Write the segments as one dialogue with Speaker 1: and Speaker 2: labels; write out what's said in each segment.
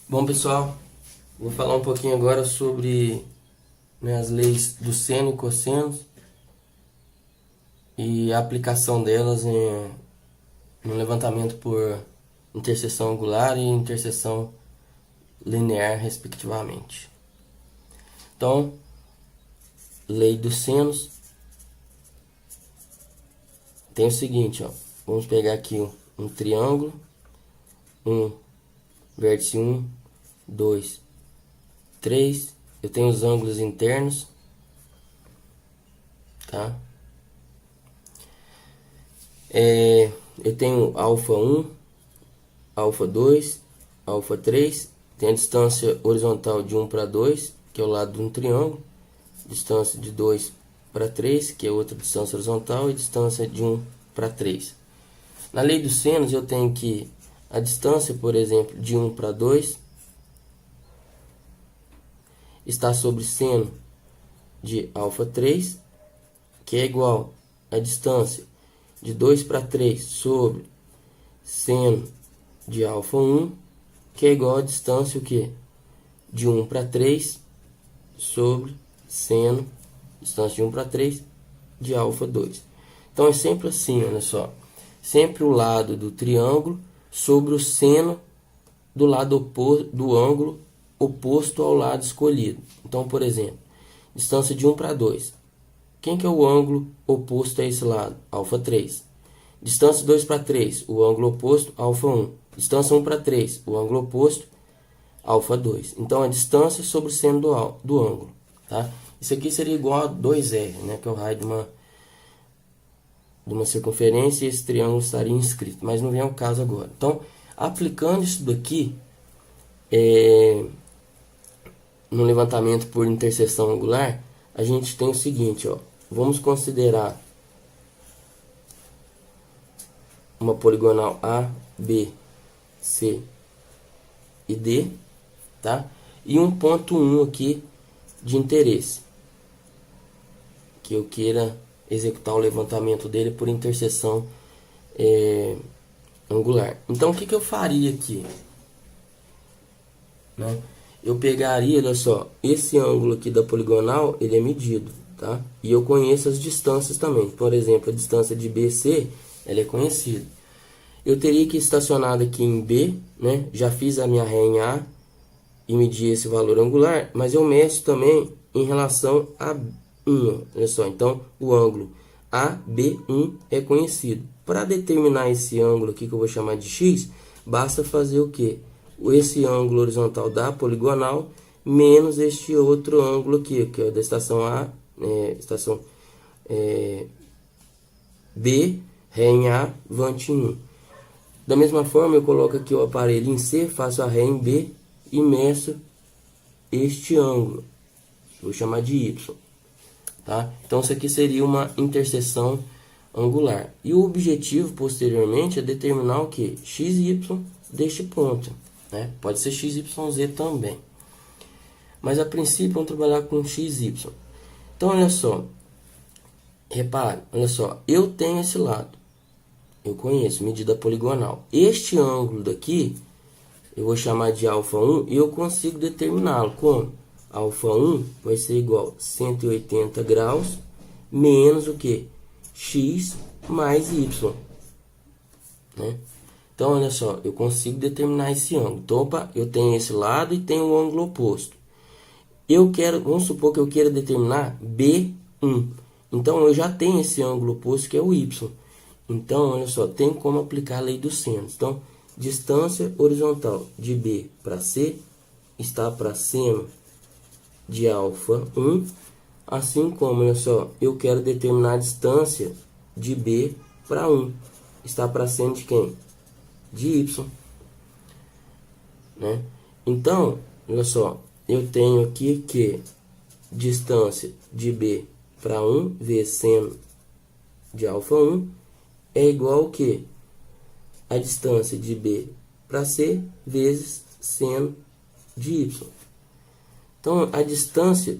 Speaker 1: Bom, pessoal, vou falar um pouquinho agora sobre, as leis do seno e cosseno e a aplicação delas no levantamento por interseção angular e interseção linear, respectivamente. Então, lei dos senos tem o seguinte, ó, vamos pegar aqui um triângulo, um vértice 1, 2, 3. Eu tenho os ângulos internos, tá? Eu tenho alfa 1, alfa 2, alfa 3. Tem a distância horizontal de 1 para 2, que é o lado de um triângulo. Distância de 2 para 3, que é outra distância horizontal. E distância de 1 para 3. Na lei dos senos, eu tenho que a distância, por exemplo, de 1 para 2 está sobre seno de alfa 3, que é igual a distância de 2 para 3 sobre seno de alfa 1, que é igual a distância o quê? De 1 para 3 sobre seno, distância de 1 para 3 de alfa 2. Então é sempre assim, olha só. Sempre o lado do triângulo sobre o seno do lado oposto, do ângulo oposto ao lado escolhido. Então, por exemplo, distância de 1 para 2. Quem que é o ângulo oposto a esse lado? Alfa 3. Distância de 2 para 3, o ângulo oposto, alfa 1. Distância 1 para 3, o ângulo oposto, alfa 2. Então, a distância sobre o seno do ângulo. Tá? Isso aqui seria igual a 2R, né? Que é o raio de uma circunferência, e esse triângulo estaria inscrito. Mas não vem ao caso agora. Então, aplicando isso daqui no levantamento por interseção angular, a gente tem o seguinte, ó. Vamos considerar uma poligonal A, B, C e D, tá? E um ponto 1 aqui de interesse, que eu queira executar o levantamento dele por interseção angular. Então, o que eu faria aqui? Né? Eu pegaria, olha só, esse ângulo aqui da poligonal, ele é medido, tá? E eu conheço as distâncias também. Por exemplo, a distância de BC, ela é conhecida. Eu teria que estacionar aqui em B, né? Já fiz a minha ré em A e medi esse valor angular, mas eu meço também em relação a 1, olha só. Então, o ângulo AB1 é conhecido. Para determinar esse ângulo aqui, que eu vou chamar de X, basta fazer o quê? Esse ângulo horizontal da poligonal menos este outro ângulo aqui, que é da estação A, estação B, ré em A, vante em 1. Da mesma forma, eu coloco aqui o aparelho em C, faço a ré em B e meço este ângulo. Vou chamar de Y. Tá? Então, isso aqui seria uma interseção angular. E o objetivo, posteriormente, é determinar o que? X e Y deste ponto. Né? Pode ser X, Y, Z também. Mas, a princípio, vamos trabalhar com X, Y. Então, olha só. Repare, olha só. Eu tenho esse lado. Eu conheço, medida poligonal. Este ângulo daqui, eu vou chamar de alfa 1 e eu consigo determiná-lo. Como? Alfa 1 vai ser igual a 180 graus menos o que? X mais Y. Né? Então, olha só, eu consigo determinar esse ângulo. Então, opa, eu tenho esse lado e tenho o ângulo oposto. Vamos supor que eu queira determinar B1. Então, eu já tenho esse ângulo oposto que é o Y. Então, olha só, tem como aplicar a lei dos senos. Então, distância horizontal de B para C está para seno de alfa 1, assim como, olha só, eu quero determinar a distância de B para 1, está para seno de quem? De Y. Né? Então, olha só, eu tenho aqui que distância de B para 1 vezes seno de alfa 1 é igual ao que? A distância de B para C vezes seno de Y. Então, a distância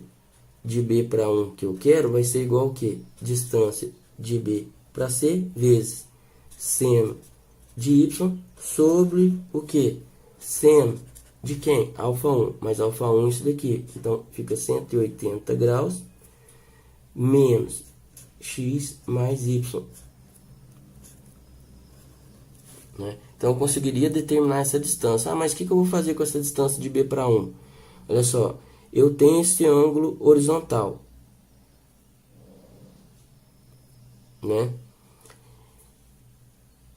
Speaker 1: de B para 1 que eu quero vai ser igual ao que? Distância de B para C vezes seno de Y sobre o que? Seno de quem? Alfa 1, mais alfa 1 isso daqui. Então, fica 180 graus menos x mais y. Né? Então, eu conseguiria determinar essa distância. Ah, mas o que eu vou fazer com essa distância de B para 1? Olha só, eu tenho esse ângulo horizontal. Né?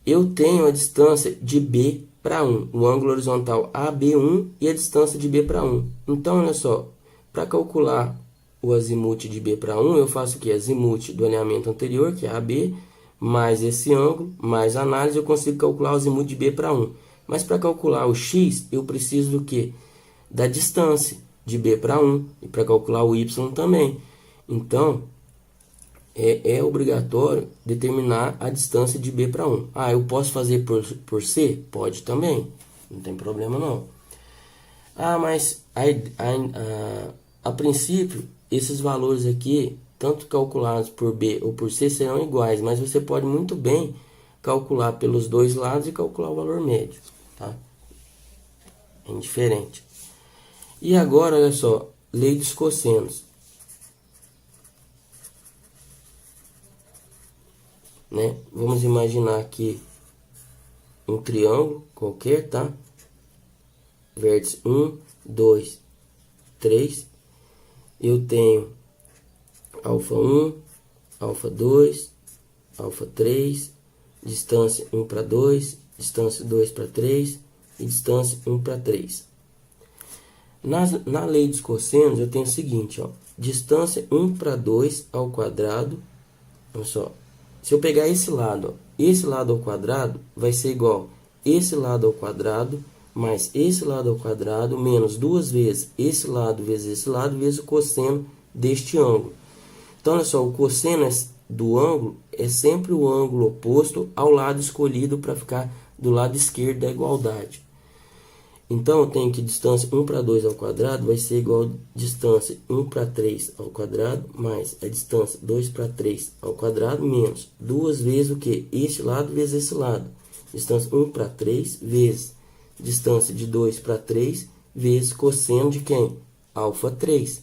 Speaker 1: Eu tenho a distância de B para 1, o ângulo horizontal AB1 e a distância de B para 1. Então, olha só, para calcular o azimuth de B para 1, eu faço o que? Azimuth do alinhamento anterior, que é AB, mais esse ângulo, mais análise, eu consigo calcular o azimuth de B para 1. Mas para calcular o x, eu preciso do que? Da distância de B para 1 e para calcular o y também. Então, é obrigatório determinar a distância de B para 1. Ah, eu posso fazer por C? Pode também, não tem problema não. Ah, mas a princípio, esses valores aqui, tanto calculados por B ou por C, serão iguais, mas você pode muito bem calcular pelos dois lados e calcular o valor médio, tá? É indiferente. E agora, olha só, lei dos cossenos. Né? Vamos imaginar aqui um triângulo qualquer, tá? Vértice 1, 2, 3. Eu tenho alfa 1, alfa 2, alfa 3, distância 1 para 2, distância 2 para 3 e distância 1 para 3. Na lei dos cossenos eu tenho o seguinte, ó, distância 1 para 2 ao quadrado, olha só, se eu pegar esse lado, ó, esse lado ao quadrado vai ser igual esse lado ao quadrado mais esse lado ao quadrado menos duas vezes esse lado vezes o cosseno deste ângulo. Então, olha só, o cosseno do ângulo é sempre o ângulo oposto ao lado escolhido para ficar do lado esquerdo da igualdade. Então, eu tenho que distância 1 para 2 ao quadrado vai ser igual a distância 1 para 3 ao quadrado mais a distância 2 para 3 ao quadrado menos duas vezes o que? Este lado vezes esse lado. Distância 1 para 3 vezes distância de 2 para 3 vezes cosseno de quem? Alfa 3.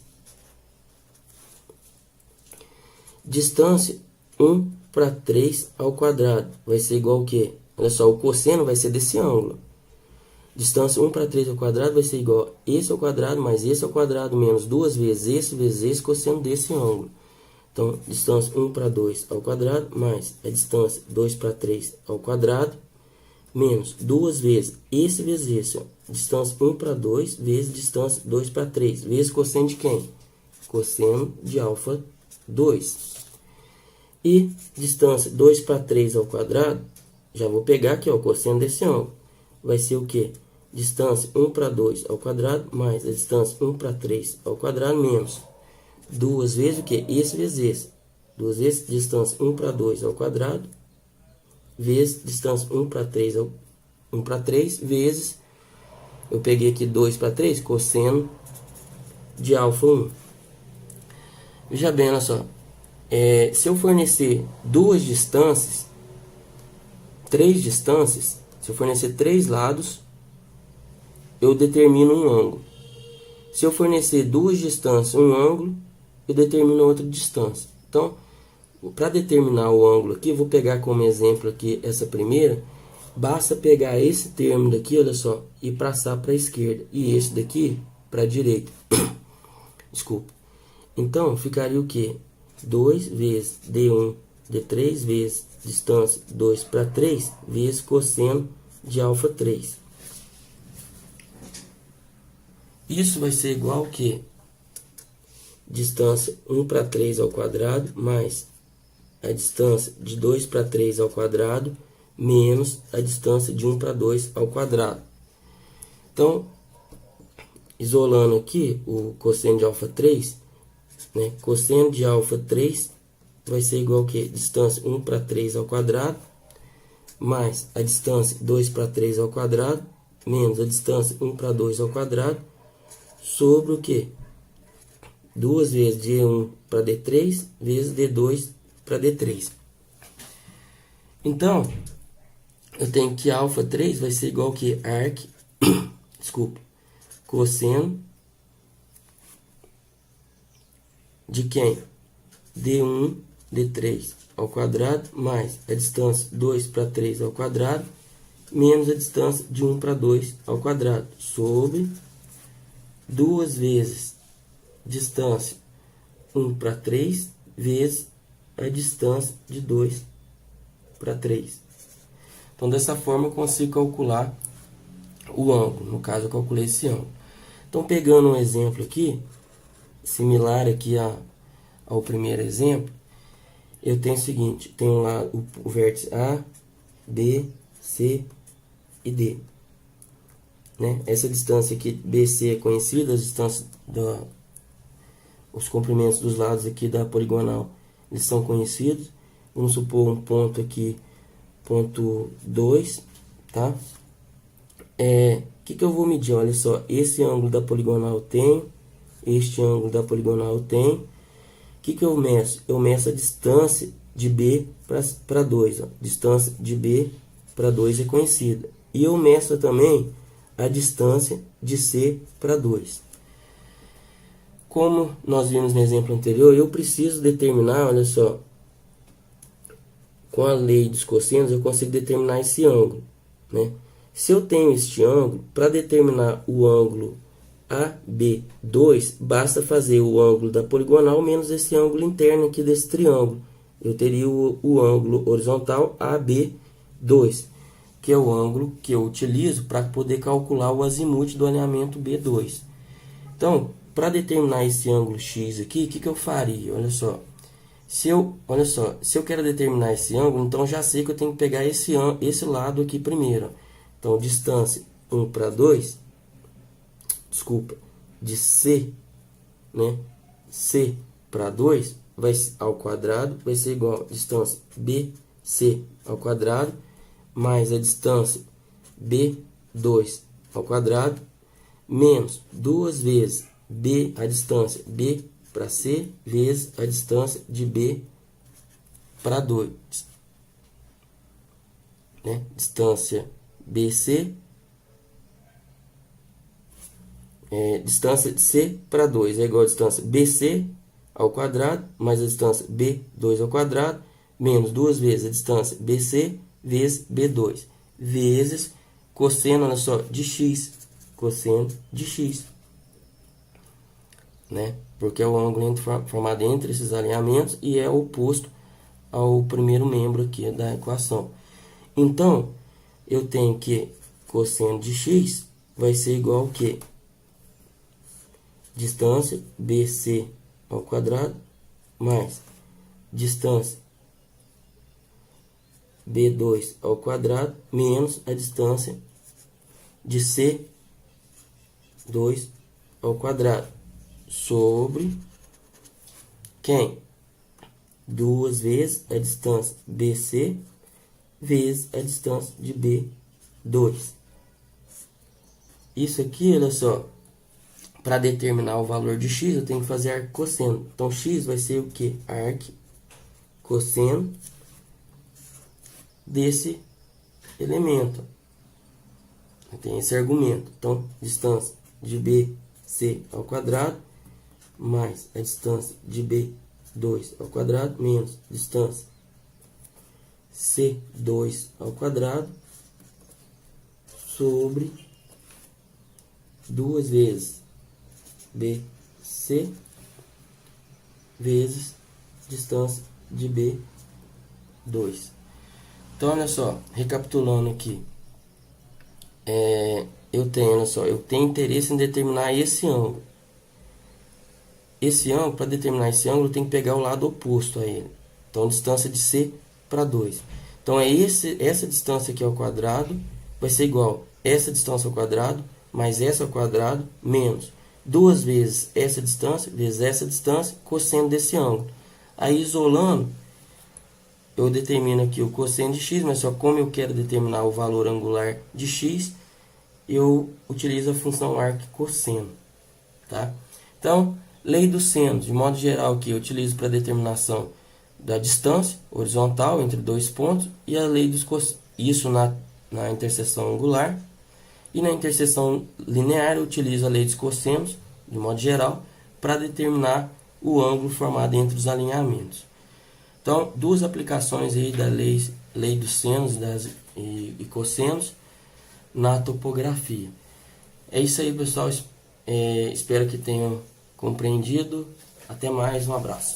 Speaker 1: Distância 1 para 3 ao quadrado vai ser igual ao quê? Olha só, o cosseno vai ser desse ângulo. Distância 1 para 3 ao quadrado vai ser igual a esse ao quadrado mais esse ao quadrado menos duas vezes esse cosseno desse ângulo. Então, distância 1 para 2 ao quadrado mais a distância 2 para 3 ao quadrado menos duas vezes esse, ó. Distância 1 para 2 vezes distância 2 para 3 vezes cosseno de quem? Cosseno de alfa 2. E distância 2 para 3 ao quadrado, já vou pegar aqui, ó, o cosseno desse ângulo. Vai ser o quê? Distância 1 para 2 ao quadrado mais a distância 1 para 3 ao quadrado menos duas vezes o quê? Esse vezes esse. Duas vezes distância 1 para 2 ao quadrado vezes distância 1 para 3 ao 1 para 3 vezes, eu peguei aqui 2 para 3, cosseno de alfa 1. Veja bem, olha só. Se eu fornecer duas distâncias, três distâncias, se eu fornecer três lados, eu determino um ângulo. Se eu fornecer duas distâncias, um ângulo, eu determino outra distância. Então, para determinar o ângulo aqui, eu vou pegar como exemplo aqui essa primeira. Basta pegar esse termo daqui, olha só, e passar para a esquerda. E esse daqui para a direita. Desculpa. Então, ficaria o quê? 2 vezes D1, D3 vezes distância 2 para 3 vezes cosseno de alfa 3. Isso vai ser igual ao quê? Distância 1 para 3 ao quadrado mais a distância de 2 para 3 ao quadrado menos a distância de 1 para 2 ao quadrado. Então, isolando aqui o cosseno de alfa 3, né? Cosseno de alfa 3 vai ser igual ao quê? Distância 1 para 3 ao quadrado mais a distância 2 para 3 ao quadrado menos a distância 1 para 2 ao quadrado sobre o quê? Duas vezes D1 para D3 vezes D2 para D3. Então, eu tenho que alfa 3 vai ser igual ao que? Arc, desculpa, cosseno de quem? D1, D3 ao quadrado, mais a distância 2 para 3 ao quadrado, menos a distância de 1 para 2 ao quadrado, sobre 2 vezes distância 1 para 3 vezes a distância de 2 para 3. Então, dessa forma, eu consigo calcular o ângulo. No caso, eu calculei esse ângulo. Então, pegando um exemplo aqui, similar aqui ao primeiro exemplo, eu tenho o seguinte, tenho lá o vértice A, B, C e D. Né? Essa distância aqui, BC, é conhecida, as distâncias os comprimentos dos lados aqui da poligonal, eles são conhecidos. Vamos supor um ponto aqui, ponto 2, tá? Que eu vou medir? Olha só, esse ângulo da poligonal eu tenho, este ângulo da poligonal eu tenho. O que eu meço? Eu meço a distância de B para 2. Ó. Distância de B para 2 é conhecida. E eu meço também a distância de C para 2. Como nós vimos no exemplo anterior, eu preciso determinar, olha só, com a lei dos cossenos eu consigo determinar esse ângulo, né? Se eu tenho este ângulo, para determinar o ângulo AB2, basta fazer o ângulo da poligonal menos esse ângulo interno aqui desse triângulo. Eu teria o ângulo horizontal AB2, que é o ângulo que eu utilizo para poder calcular o azimuth do alinhamento B2. Então, para determinar esse ângulo X aqui, o que eu faria? Olha só, se eu quero determinar esse ângulo, então já sei que eu tenho que pegar esse lado aqui primeiro. Então, distância 1 para 2, de C, né? C para 2 ao quadrado vai ser igual a distância BC ao quadrado mais a distância B2 ao quadrado menos 2 vezes a distância B para C vezes a distância de B para 2, né? Distância BC, distância de C para 2 é igual a distância BC ao quadrado mais a distância B2 ao quadrado menos 2 vezes a distância BC vezes B2 vezes cosseno, olha só, de X, cosseno de X, né? Porque é o ângulo formado entre esses alinhamentos e é oposto ao primeiro membro aqui da equação. Então, eu tenho que cosseno de X vai ser igual ao quê? Distância BC ao quadrado mais distância B2 ao quadrado menos a distância de C2 ao quadrado sobre quem? 2 vezes a distância BC vezes a distância de B2. Isso aqui, olha só, para determinar o valor de x, eu tenho que fazer arcosseno. Então, x vai ser o que? Arcosseno desse elemento. Tem esse argumento. Então, distância de BC ao quadrado mais a distância de B2 ao quadrado menos distância C2 ao quadrado sobre 2 vezes BC vezes distância de B2. Então, olha só, recapitulando aqui, eu tenho interesse em determinar esse ângulo. Esse ângulo, para determinar esse ângulo, eu tenho que pegar o lado oposto a ele. Então, distância de C para 2. Então, essa distância aqui ao quadrado vai ser igual a essa distância ao quadrado mais essa ao quadrado menos 2 vezes essa distância, cosseno desse ângulo. Aí, isolando, eu determino aqui o cosseno de x, mas só como eu quero determinar o valor angular de x, eu utilizo a função arc-cosseno, tá? Então, lei do seno, de modo geral, que eu utilizo para determinação da distância horizontal entre dois pontos, e a lei dos cossenos, isso na interseção angular, E na interseção linear eu utilizo a lei dos cossenos, de modo geral, para determinar o ângulo formado entre os alinhamentos. Então, duas aplicações aí da lei dos senos e cossenos na topografia. É isso aí, pessoal. Espero que tenham compreendido. Até mais, um abraço.